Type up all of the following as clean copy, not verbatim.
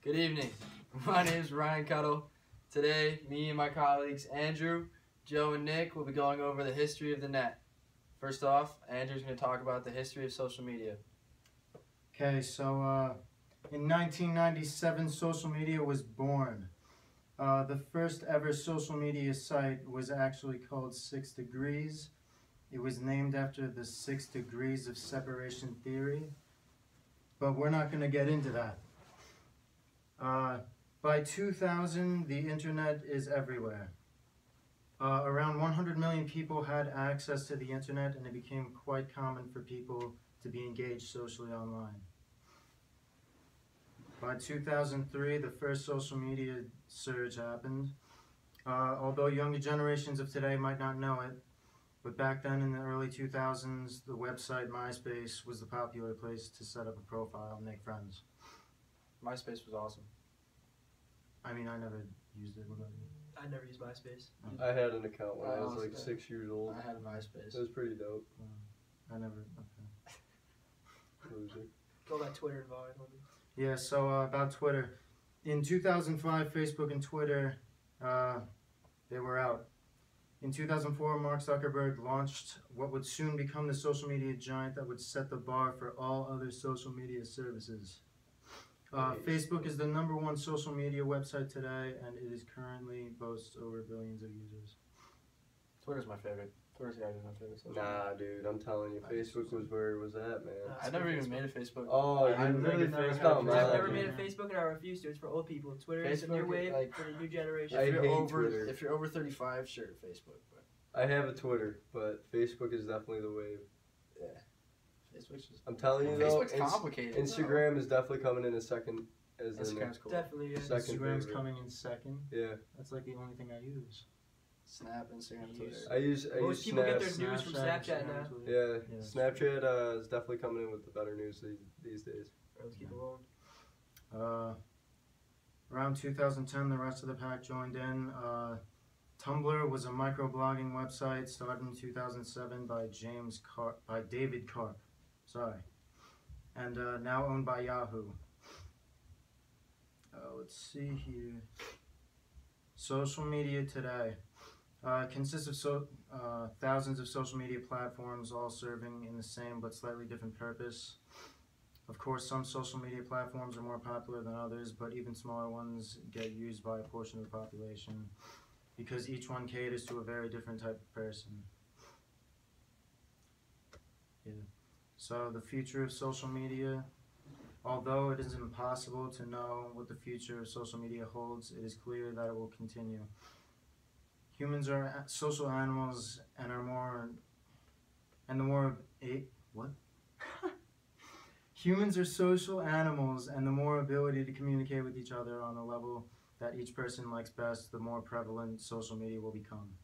Good evening. My name is Ryan Cuttle. Today, me and my colleagues Andrew, Joe, and Nick will be going over the history of the net. First off, Andrew's going to talk about the history of social media. Okay, so in 1997, social media was born. The first ever social media site was actually called 6 Degrees. It was named after the 6 degrees of separation theory, but we're not going to get into that. By 2000, the internet is everywhere. Around 100 million people had access to the internet, and it became quite common for people to be engaged socially online. By 2003, the first social media surge happened. Although younger generations of today might not know it, but back then in the early 2000s, the website MySpace was the popular place to set up a profile and make friends. MySpace was awesome. I mean, I never used it. What about you? I never used MySpace. I had an account when I was like 6 years old. I had a MySpace. It was pretty dope. I never, okay. Loser. Go about Twitter and Vine. Yeah, so about Twitter. In 2005, Facebook and Twitter, they were out. In 2004, Mark Zuckerberg launched what would soon become the social media giant that would set the bar for all other social media services. Facebook is the #1 social media website today, and it is currently boasts over billions of users. Twitter's my favorite. Twitter's gotta be my favorite social Nah, dude, I'm telling you, Facebook was where it was at, man. I never even made a Facebook. Oh, I you really really never first had a time, Facebook. I've man. never made a Facebook and I refuse to. It's for old people. Twitter is a Facebook, new wave like, for the new generation. I If you're hate over, Twitter. if you're over 35, sure, Facebook. But I have a Twitter, but Facebook is definitely the wave. yeah, Facebook's just. I'm telling you though, Facebook's complicated. Instagram is definitely coming in a second. As in Instagram's cool. Definitely, yeah. Second Instagram's favorite. coming in second. Yeah, That's like the only thing I use. Snap, Instagram, Twitter. I use Most people Snap. get their news from Snapchat now. Yeah, Yeah. Snapchat is definitely coming in with the better news these days. Let's keep it rolling. Around 2010, the rest of the pack joined in. Tumblr was a microblogging website started in 2007 by David Karp, and now owned by Yahoo. Let's see here. Social media today consists of thousands of social media platforms, all serving in the same but slightly different purpose. Of course, some social media platforms are more popular than others, but even smaller ones get used by a portion of the population because each one caters to a very different type of person. Yeah. So the future of social media, although it is impossible to know what the future of social media holds, it is clear that it will continue. Humans are social animals and Humans are social animals, and the more ability to communicate with each other on a level that each person likes best, the more prevalent social media will become.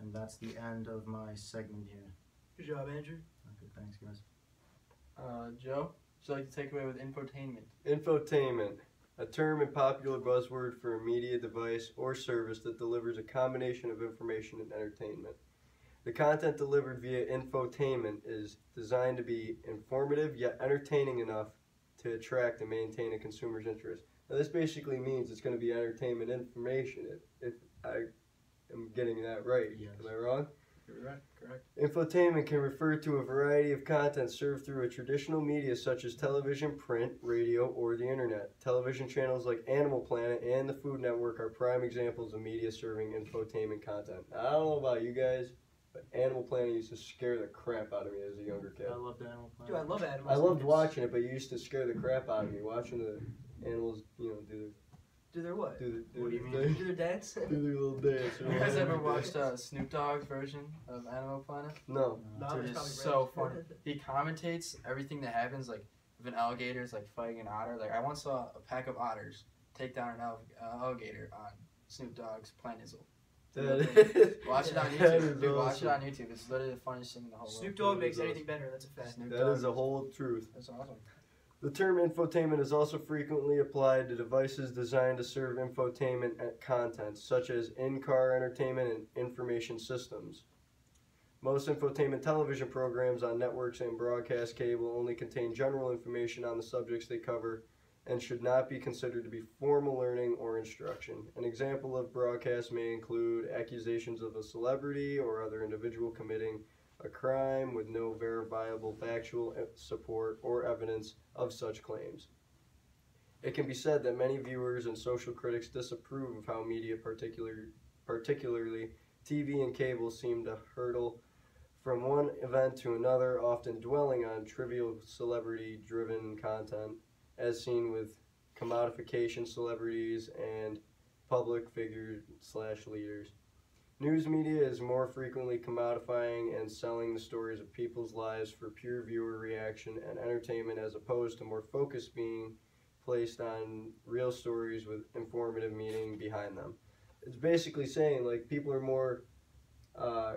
And that's the end of my segment here. Good job, Andrew. Okay, thanks, guys. Joe, would you like to take away with infotainment? Infotainment, a term and popular buzzword for a media device or service that delivers a combination of information and entertainment. The content delivered via infotainment is designed to be informative yet entertaining enough to attract and maintain a consumer's interest. Now this basically means it's going to be entertainment information, if I am getting that right. Yes. Am I wrong? You're right, correct. Infotainment can refer to a variety of content served through a traditional media such as television, print, radio, or the internet. Television channels like Animal Planet and the Food Network are prime examples of media serving infotainment content. I don't know about you guys, but Animal Planet used to scare the crap out of me as a younger kid. I loved Animal Planet. Dude, I love animals. I loved watching it, but it used to scare the crap out of me, watching the animals, you know, Do their what? do What do you their mean? Do their dance? do their little dance. You guys ever watched Snoop Dogg's version of Animal Planet? No. No, Dude, it's it's probably so funny. He commentates everything that happens, like if an alligator is like fighting an otter. Like I once saw a pack of otters take down an alligator on Snoop Dogg's Planizzle. Watch it on YouTube. Dude, watch it on YouTube. It's literally the funniest thing in the whole world. Snoop Dogg makes anything better. That's a fact. Snoop That Dogg is a whole truth. That's awesome. The term infotainment is also frequently applied to devices designed to serve infotainment content, such as in-car entertainment and information systems. Most infotainment television programs on networks and broadcast cable only contain general information on the subjects they cover and should not be considered to be formal learning or instruction. An example of broadcast may include accusations of a celebrity or other individual committing a crime with no verifiable factual support or evidence of such claims. It can be said that many viewers and social critics disapprove of how media, particularly TV and cable, seem to hurtle from one event to another, often dwelling on trivial celebrity-driven content, as seen with commodification celebrities and public figures/leaders. News media is more frequently commodifying and selling the stories of people's lives for pure viewer reaction and entertainment, as opposed to more focus being placed on real stories with informative meaning behind them. It's basically saying, like, people are more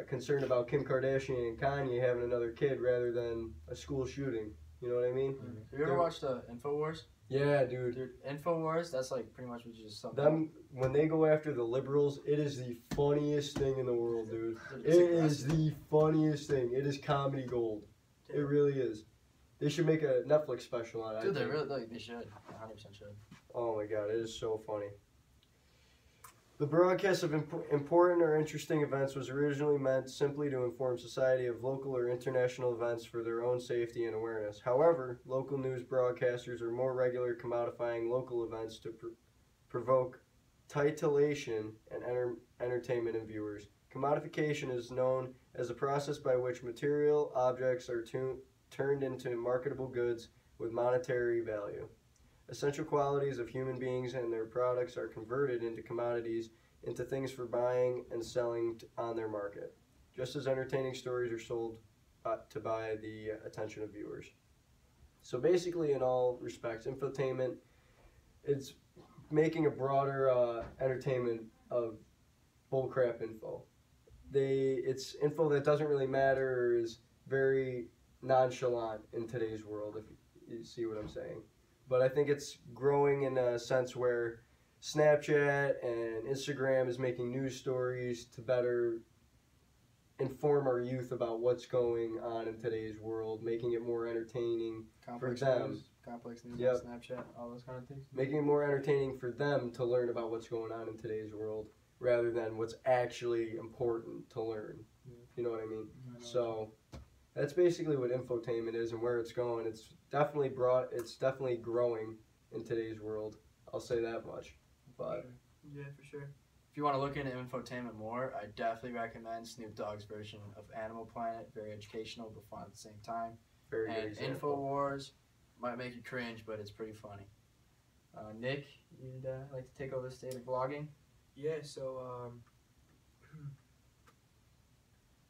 concerned about Kim Kardashian and Kanye having another kid rather than a school shooting. You know what I mean? Have you ever watched InfoWars? Yeah, dude. InfoWars, that's like pretty much what you just summed up. Them, when they go after the liberals, it is the funniest thing in the world, dude. It is the funniest thing. It is comedy gold. It really is. They should make a Netflix special on it. Dude, they should. 100% should. Oh my god, it is so funny. The broadcast of important or interesting events was originally meant simply to inform society of local or international events for their own safety and awareness. However, local news broadcasters are more regular commodifying local events to provoke titillation and entertainment in viewers. Commodification is known as a process by which material objects are turned into marketable goods with monetary value. Essential qualities of human beings and their products are converted into commodities, into things for buying and selling on their market, just as entertaining stories are sold to buy the attention of viewers. So basically, in all respects, infotainment, it's making a broader entertainment of bullcrap info. It's info that doesn't really matter, or is very nonchalant in today's world, if you see what I'm saying. But I think it's growing in a sense where Snapchat and Instagram is making news stories to better inform our youth about what's going on in today's world, making it more entertaining for them. Complex news Yep. on Snapchat, all those kind of things. Making it more entertaining for them to learn about what's going on in today's world rather than what's actually important to learn. You know what I mean? So that's basically what infotainment is and where it's going. It's definitely growing in today's world. I'll say that much. But Yeah, for sure. If you want to look into infotainment more, I definitely recommend Snoop Dogg's version of Animal Planet. Very educational but fun at the same time. very good And example. InfoWars might make you cringe, but it's pretty funny. Nick, you'd like to take over the state of vlogging? Yeah, so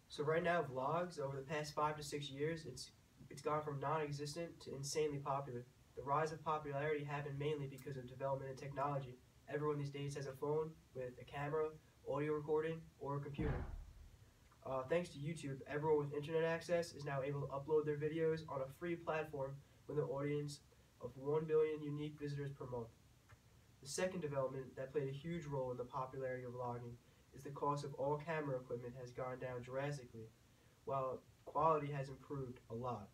so right now vlogs over the past 5 to 6 years, it's gone from non-existent to insanely popular. The rise of popularity happened mainly because of development in technology. Everyone these days has a phone with a camera, audio recording, or a computer. Thanks to YouTube, everyone with internet access is now able to upload their videos on a free platform with an audience of 1 billion unique visitors per month. The second development that played a huge role in the popularity of vlogging is the cost of all camera equipment has gone down drastically, while quality has improved a lot.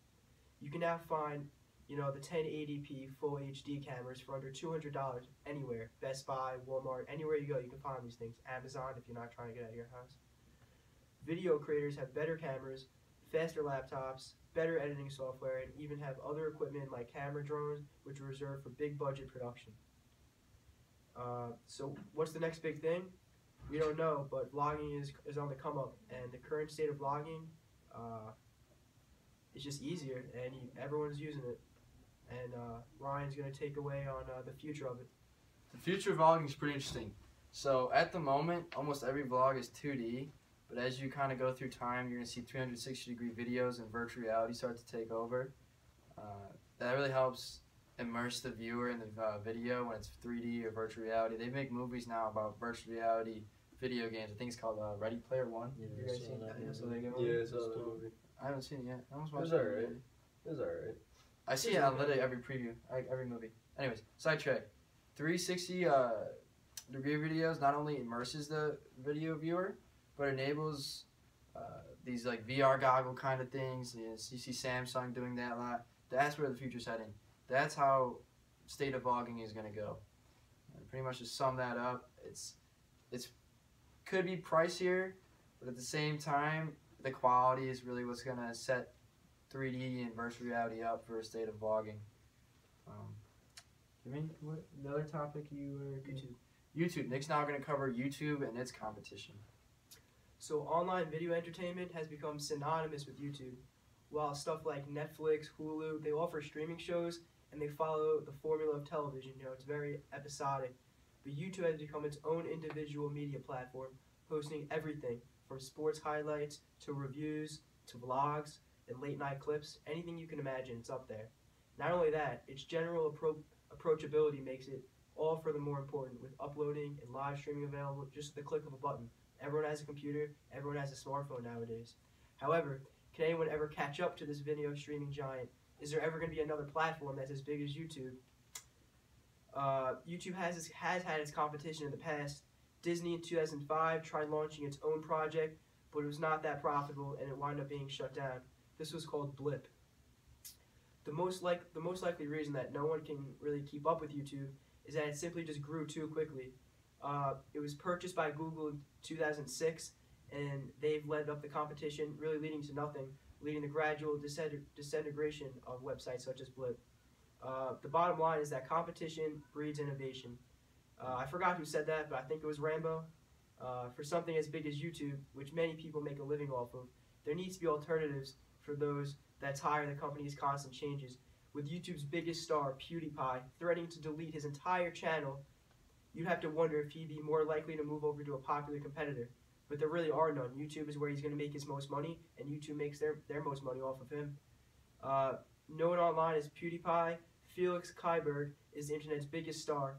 You can now find, the 1080p full HD cameras for under $200 anywhere. Best Buy, Walmart, anywhere you go, you can find these things. Amazon, if you're not trying to get out of your house. Video creators have better cameras, faster laptops, better editing software, and even have other equipment like camera drones, which are reserved for big budget production. So what's the next big thing? We don't know, but vlogging is on the come up, and the current state of vlogging is just easier, and everyone's using it. And Ryan's going to take away on the future of it. The future of vlogging is pretty interesting. So at the moment, almost every vlog is 2D, but as you kind of go through time, you're going to see 360-degree videos and virtual reality start to take over. That really helps immerse the viewer in the video when it's 3D or virtual reality. They make movies now about virtual reality video games. I think it's called Ready Player One. Yeah, You guys I saw seen that that? movie. So they go- Yeah, I saw that movie. I haven't seen it yet. I almost It was watched alright. It was alright. I see it on literally every preview, every movie. Anyways, sidetrack. 360 degree videos not only immerses the video viewer, but enables these like VR goggle kind of things. You see Samsung doing that a lot. That's where the future's heading. That's how state of vlogging is going to go. And pretty much to sum that up, it's could be pricier, but at the same time, the quality is really what's going to set 3D and virtual reality up for a state of vlogging. What another topic you were YouTube. Nick's now going to cover YouTube and its competition. So online video entertainment has become synonymous with YouTube. While stuff like Netflix, Hulu, they offer streaming shows and they follow the formula of television. You know, it's very episodic. But YouTube has become its own individual media platform, hosting everything from sports highlights to reviews to vlogs and late night clips. Anything you can imagine, it's up there. Not only that, its general approachability makes it all for the more important, with uploading and live streaming available just at the click of a button. Everyone has a computer, everyone has a smartphone nowadays. However, can anyone ever catch up to this video streaming giant? Is there ever going to be another platform that's as big as YouTube? YouTube has had its competition in the past. Disney in 2005 tried launching its own project, but it was not that profitable and it wound up being shut down. This was called Blip. The most likely reason that no one can really keep up with YouTube is that it simply just grew too quickly. It was purchased by Google in 2006, and they've led up the competition, really leading to nothing, leading to gradual disintegration of websites such as Blip. The bottom line is that competition breeds innovation. I forgot who said that, but I think it was Rambo. For something as big as YouTube, which many people make a living off of, there needs to be alternatives for those that tire the company's constant changes. With YouTube's biggest star, PewDiePie, threatening to delete his entire channel, you'd have to wonder if he'd be more likely to move over to a popular competitor. But there really are none. YouTube is where he's going to make his most money, and YouTube makes their most money off of him. Known online as PewDiePie, Felix Kaiberg is the internet's biggest star.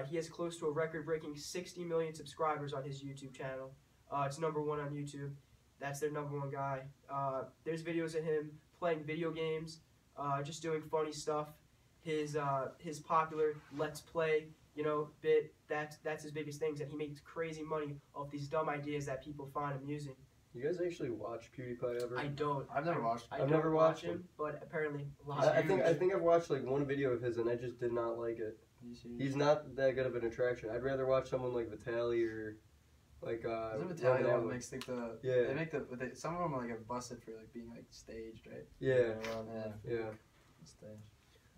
He has close to a record-breaking 60 million subscribers on his YouTube channel. It's #1 on YouTube. That's their #1 guy. There's videos of him playing video games, just doing funny stuff. His popular Let's Play, bit, that's his biggest things, and he makes crazy money off these dumb ideas that people find amusing. You guys actually watch PewDiePie ever? I don't. I've never watched. I've never watched him, but apparently a lot. I think I've watched like one video of his, and I just did not like it. He's not that good of an attraction. I'd rather watch someone like Vitaly or like Isn't Vitaly the one that makes like yeah. They make some of them like get busted for like being like staged, right? Yeah. Staged.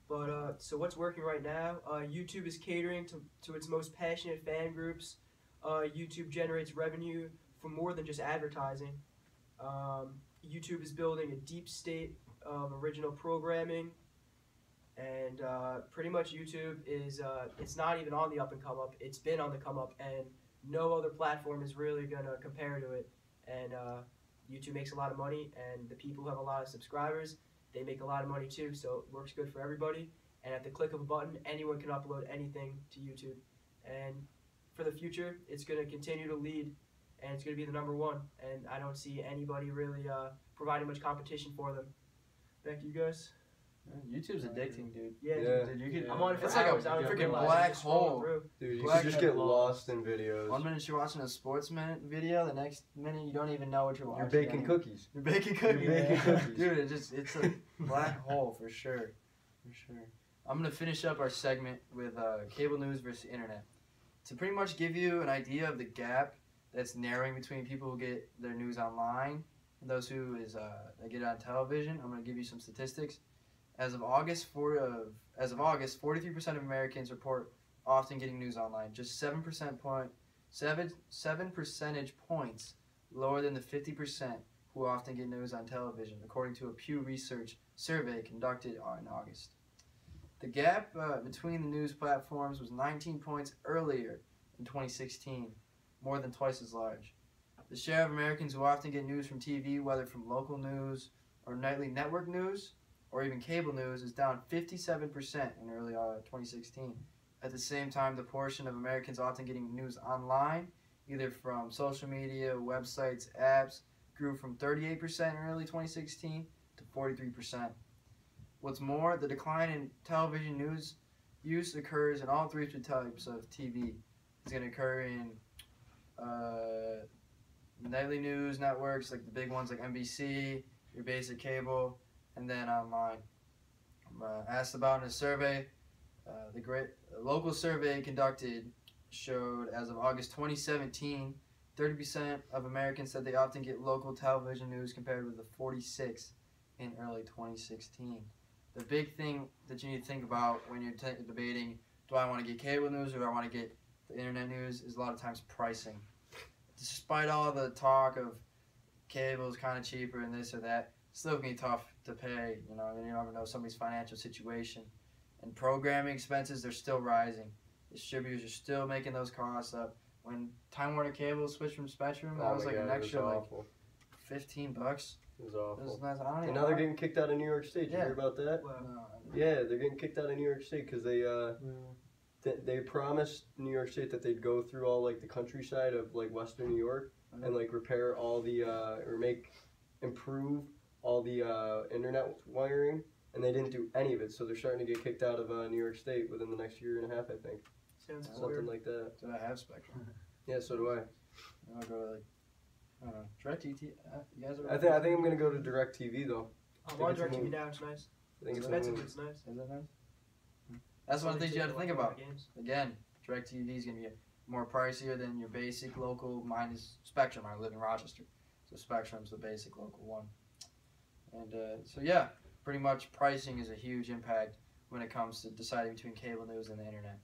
But so what's working right now? YouTube is catering to its most passionate fan groups. YouTube generates revenue from more than just advertising. YouTube is building a deep state of original programming, and pretty much YouTube is it's not even on the up and come up. It's been on the come up, and no other platform is really gonna compare to it. And YouTube makes a lot of money, and the people who have a lot of subscribers, they make a lot of money too, so it works good for everybody. And at the click of a button, anyone can upload anything to YouTube. And for the future, it's going to continue to lead, and it's going to be the #1. And I don't see anybody really providing much competition for them. Back to you guys. YouTube's addicting, dude. Yeah. Dude, I'm on it for it's hours. like a I don't freaking realize. black I'm just scrolling hole. through. Dude, you Black should just get hole. lost in videos. 1 minute you're watching a sportsman video, the next minute you don't even know what you're watching. You're baking cookies. You're baking cookies. You're baking cookies. Dude, it's a black hole for sure. I'm gonna finish up our segment with cable news versus internet. To pretty much give you an idea of the gap that's narrowing between people who get their news online and those who that get it on television, I'm gonna give you some statistics. As of August, 43% of Americans report often getting news online. Just 7 percentage points lower than the 50% who often get news on television, according to a Pew Research survey conducted in August. The gap between the news platforms was 19 points earlier in 2016, more than twice as large. The share of Americans who often get news from TV, whether from local news or nightly network news, or even cable news, is down 57% in early 2016. At the same time, the portion of Americans often getting news online, either from social media, websites, apps, grew from 38% in early 2016 to 43%. What's more, the decline in television news use occurs in all three types of TV. It's going to occur in nightly news networks, like the big ones like NBC, your basic cable, and then online. Asked about in a survey, Local survey conducted showed as of August 2017, 30% of Americans said they often get local television news compared with the 46 in early 2016. The big thing that you need to think about when you're debating, do I want to get cable news or do I want to get the internet news, is a lot of times pricing. Despite all the talk of cable is kind of cheaper and this or that, it's still going to be tough to pay. You never know somebody's financial situation. And programming expenses, they're still rising. Distributors are still making those costs up. When Time Warner Cable switched from Spectrum, that was like an extra like $15. It was awful. It was nice. I don't even and now know. they're getting kicked out of New York State. Did you hear about that? Wow. Yeah, they're getting kicked out of New York State because they promised New York State that they'd go through all like the countryside of like Western New York and like repair all the or improve all the internet wiring, and they didn't do any of it. So they're starting to get kicked out of New York State within the next year and a half, I think. Sounds Something weird. like that. So I have Spectrum. Yeah, so do I. I'll go to like, I don't know, DirecTV. You guys are. I think I'm gonna go to DirecTV though. I'm on it's a DirecTV move. now. It's nice. I think It's it's a expensive, move. but it's nice. Is that nice? That's one of the things you have to think about. Again, DirecTV is going to be more pricier than your basic local. Mine is Spectrum. I live in Rochester, so Spectrum's the basic local one. And so yeah, pretty much pricing is a huge impact when it comes to deciding between cable news and the internet.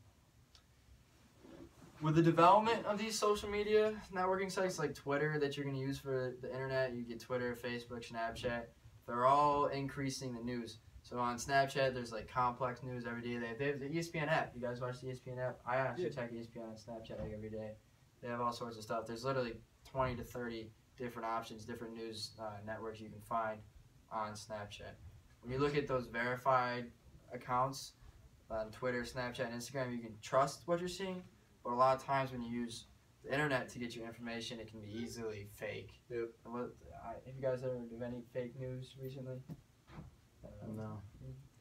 With the development of these social media networking sites like Twitter that you're going to use for the internet, you get Twitter, Facebook, Snapchat. They're all increasing the news. So on Snapchat, there's like complex news every day. They have the ESPN app. You guys watch the ESPN app? I actually check ESPN on Snapchat like every day. They have all sorts of stuff. There's literally 20 to 30 different options, different news networks you can find on Snapchat. When you look at those verified accounts on Twitter, Snapchat, and Instagram, you can trust what you're seeing. But a lot of times when you use the internet to get your information, it can be easily fake. Yep. And have you guys ever done any fake news recently? No.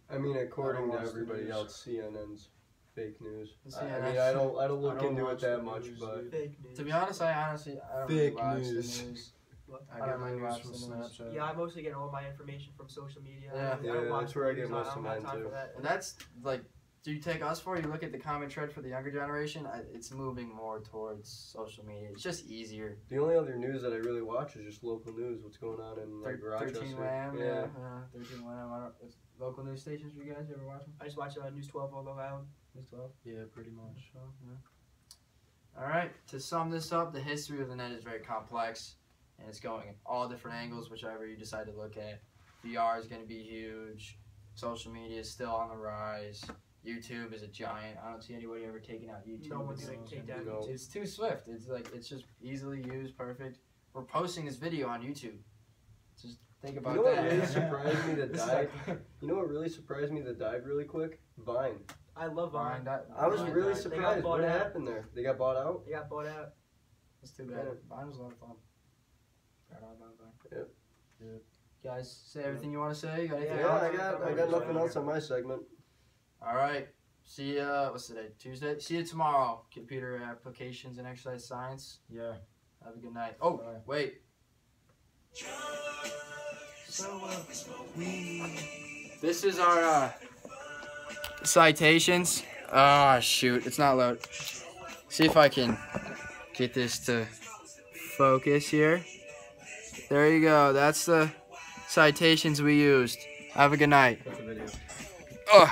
I mean, according to watch the everybody news. else, CNN's fake news. I CNN. mean, I don't look I don't into it watch that the much, news, but Fake news. To be honest, I don't really Fake watch news. the news. What? I get my really news watch from the news. Snapchat. Yeah, I mostly get all my information from social media. Yeah. I don't Yeah, watch that's where I the get news. most of don't have mine, time too. for that. And that's like, do you take us for it? You look at the comment thread for the younger generation, it's moving more towards social media. It's just easier. the only other news that I really watch is just local news. What's going on in like Rochester? 13 Wham, Yeah. 13 Wham. Local news stations for you guys, you ever watch them? I just watch News 12 on Long Island. News 12? Yeah, pretty much. Alright, to sum this up, the history of the net is very complex, and it's going in all different angles, whichever you decide to look at. VR is going to be huge. Social media is still on the rise. YouTube is a giant. I don't see anybody ever taking out YouTube. No one's because gonna take down No. YouTube. It's too swift. It's just easily used, perfect. We're posting this video on YouTube. Just think about You know what that. really surprised me that This is died? like- You know what really surprised me that died really quick? Vine. I love Vine. I was Vine really died. surprised. bought What out. happened there? They got bought out? They got bought out. It's too bad. Vine was a lot of fun. Right on Vine. Yep. Guys, say everything you want to say. You got anything Yeah, else? I got nothing else on my segment. All right. See ya. What's today? Tuesday. See you tomorrow. Computer applications and exercise science. Yeah. Have a good night. Oh, Bye. wait. This is our citations. Ah, shoot. It's not loaded. See if I can get this to focus here. There you go. That's the citations we used. Have a good night. That's a video. Ugh.